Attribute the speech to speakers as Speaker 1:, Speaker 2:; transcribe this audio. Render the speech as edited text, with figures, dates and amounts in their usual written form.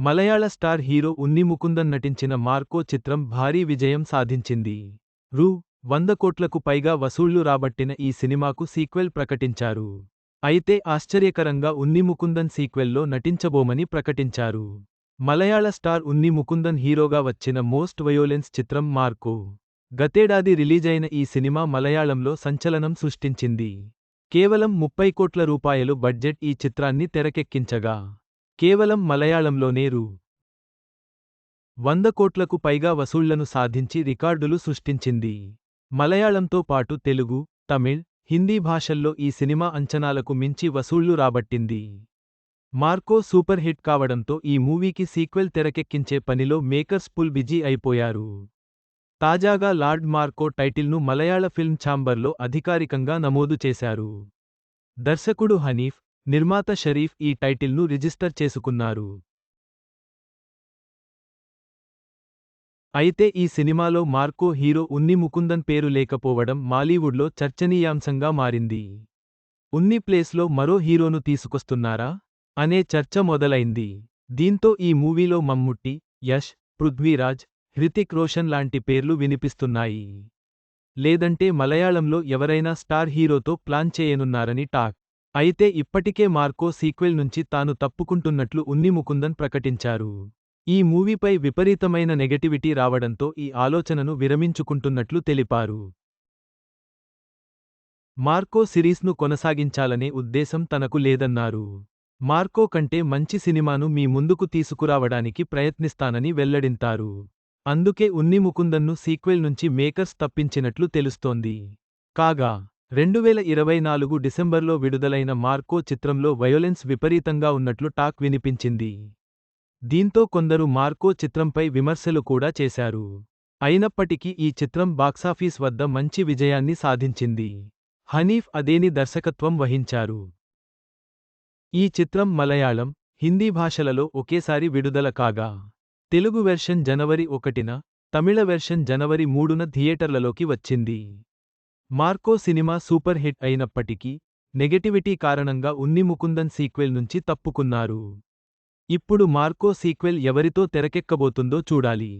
Speaker 1: మలయాళ star hero ఉన్ని ముకుందన్ నటించిన Marco చిత్రం భారీ విజయం సాధించింది. రూ. 100 కోట్లకు పైగా వసూళ్లు రాబట్టిన ఈ సినిమాకు సీక్వెల్ ప్రకటించారు. అయితే ఆశ్చర్యకరంగా ఉన్ని ముకుందన్ సీక్వెల్లో నటించబోమని ప్రకటించారు. మలయాళ స్టార్ ఉన్ని ముకుందన్ హీరోగా వచ్చిన మోస్ట్ వయోలెన్స్ చిత్రం మార్కో. గతేడాది రిలీజైన ఈ సినిమా మలయాళంలో సంచలనం సృష్టించింది. కేవలం 30 కోట్ల రూపాయలు బడ్జెట్ ఈ చిత్రాన్ని తెరకెక్కించగా, కేవలం మలయాళంలోనే రూ. 100 కోట్లకు పైగా వసూళ్లను సాధించి రికార్డులు సృష్టించింది. మలయాళంతో పాటు తెలుగు, తమిళ్, హిందీ భాషల్లో ఈ సినిమా అంచనాలకు మించి వసూళ్లు రాబట్టింది. మార్కో సూపర్ హిట్ కావడంతో ఈ మూవీకి సీక్వెల్ తెరకెక్కించే పనిలో మేకర్స్ ఫుల్ బిజీ అయిపోయారు. తాజాగా లార్డ్ మార్కో టైటిల్ను మలయాళ ఫిల్మ్ ఛాంబర్లో అధికారికంగా నమోదు చేశారు. దర్శకుడు హనీఫ్, నిర్మాత షరీఫ్ ఈ టైటిల్ను రిజిస్టర్ చేసుకున్నారు. అయితే ఈ సినిమాలో మార్కో హీరో ఉన్ని ముకుందన్ పేరు లేకపోవడం మాలీవుడ్లో చర్చనీయాంశంగా మారింది. ఉన్ని ప్లేస్లో మరో హీరోను తీసుకొస్తున్నారా అనే చర్చ మొదలైంది. దీంతో ఈ మూవీలో మమ్ముట్టి, యష్, పృథ్వీరాజ్, హృతిక్ రోషన్ లాంటి పేర్లు వినిపిస్తున్నాయి. లేదంటే మలయాళంలో ఎవరైనా స్టార్ హీరోతో ప్లాన్ చేయనున్నారని టాక్. అయితే ఇప్పటికే మార్కో సీక్వెల్ నుంచి తాను తప్పుకుంటున్నట్లు ఉన్ని ముకుందన్ ప్రకటించారు. ఈ మూవీపై విపరీతమైన నెగటివిటీ రావడంతో ఈ ఆలోచనను విరమించుకుంటున్నట్లు తెలిపారు. మార్కో సిరీస్ను కొనసాగించాలనే ఉద్దేశం తనకు లేదన్నారు. మార్కో కంటే మంచి సినిమాను మీ ముందుకు తీసుకురావడానికి ప్రయత్నిస్తానని వెల్లడింతారు. అందుకే ఉన్ని ముకుందన్ను సీక్వెల్ నుంచి మేకర్స్ తప్పించినట్లు తెలుస్తోంది. కాగా 2024 డిసెంబర్లో విడుదలైన మార్కో చిత్రంలో వయోలెన్స్ విపరీతంగా ఉన్నట్లు టాక్ వినిపించింది. దీంతో కొందరు మార్కో చిత్రంపై విమర్శలు కూడా చేశారు. అయినప్పటికీ ఈ చిత్రం బాక్సాఫీస్ వద్ద మంచి విజయాన్ని సాధించింది. హనీఫ్ అదేని దర్శకత్వం వహించారు. ఈ చిత్రం మలయాళం, హిందీ భాషలలో ఒకేసారి విడుదల కాగా, తెలుగు వెర్షన్ జనవరి 1న, తమిళ వెర్షన్ జనవరి 3న థియేటర్లలోకి వచ్చింది. మార్కో సినిమా సూపర్ హిట్ అయినప్పటికీ, నెగటివిటీ కారణంగా ఉన్ని ముకుందన్ సీక్వెల్ నుంచి తప్పుకున్నారు. ఇప్పుడు మార్కో సీక్వెల్ ఎవరితో తెరకెక్కబోతుందో చూడాలి.